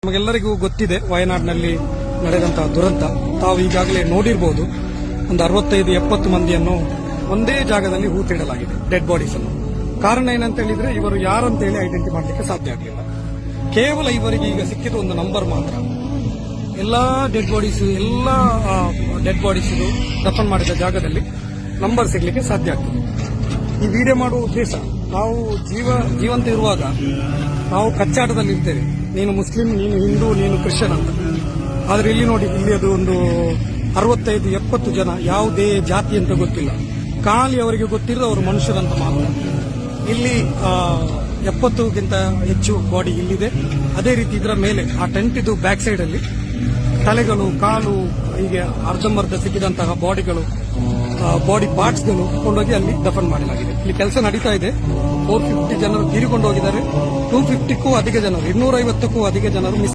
ನಮಗೆಲ್ಲರಿಗೂ ಗೊತ್ತಿದೆ ವಯನಾಡಿನಲ್ಲಿ ನಡೆದಂತಹ ದುರಂತ. ತಾವು ಈಗಾಗಲೇ ನೋಡಿರಬಹುದು. ಒಂದು 65-70 ಮಂದಿಯನ್ನು ಒಂದೇ ಜಾಗದಲ್ಲಿ ಹೂತಿಡಲಾಗಿದೆ, ಡೆಡ್ ಬಾಡೀಸ್ ಅನ್ನು. ಕಾರಣ ಏನಂತ ಹೇಳಿದ್ರೆ ಇವರು ಯಾರಂತ ಹೇಳಿ ಐಡೆಂಟಿಫೈ ಮಾಡಲಿಕ್ಕೆ ಸಾಧ್ಯ ಆಗಲಿಲ್ಲ. ಕೇವಲ ಇವರಿಗೆ ಈಗ ಸಿಕ್ಕಿದ ಒಂದು ನಂಬರ್ ಮಾತ್ರ. ಎಲ್ಲಾ ಡೆಡ್ ಬಾಡೀಸ್ ದಫನ್ ಮಾಡಿದ ಜಾಗದಲ್ಲಿ ನಂಬರ್ ಸಿಗಲಿಕ್ಕೆ ಸಾಧ್ಯ ಆಗ್ತದೆ. ಈ ವಿಡಿಯೋ ಮಾಡುವ ಉದ್ದೇಶ, ನಾವು ಜೀವಂತ ಇರುವಾಗ ನಾವು ಕಚ್ಚಾಟದಲ್ಲಿ ಇರ್ತೇವೆ. ನೀನು ಮುಸ್ಲಿಂ, ನೀನು ಹಿಂದೂ, ನೀನು ಕ್ರಿಶ್ಚಿಯನ್ ಅಂತ. ಆದ್ರೆ ಇಲ್ಲಿ ನೋಡಿ, ಇಲ್ಲಿ ಅದು ಒಂದು 65-70 ಜನ, ಯಾವುದೇ ಜಾತಿ ಅಂತ ಗೊತ್ತಿಲ್ಲ, ಖಾಲಿ ಅವರಿಗೆ ಗೊತ್ತಿರೋದು ಅವರು ಮನುಷ್ಯರಂತ ಮಾತ್ರ. ಇಲ್ಲಿ 70ಗಿಂತ ಹೆಚ್ಚು ಬಾಡಿ ಇಲ್ಲಿದೆ. ಅದೇ ರೀತಿ ಇದರ ಮೇಲೆ ಆ ಟೆಂಟ್ ಇದು ಬ್ಯಾಕ್ ಸೈಡ್ ಅಲ್ಲಿ ತಲೆಗಳು, ಕಾಲು, ಹೀಗೆ ಅರ್ಧಂಬರ್ಧ ಸಿಕ್ಕಿದಂತಹ ಬಾಡಿ ಪಾರ್ಟ್ಸ್ಗಳು ಕೊಂಡೋಗಿ ಅಲ್ಲಿ ದಫನ್ ಮಾಡಲಾಗಿದೆ. ಇಲ್ಲಿ ಕೆಲಸ ನಡೀತಾ ಇದೆ. 450 ಜನರು ತೀರಿಕೊಂಡು ಹೋಗಿದ್ದಾರೆ. 250ಕ್ಕೂ ಅಧಿಕ ಜನರು, 250ಕ್ಕೂ ಅಧಿಕ ಜನರು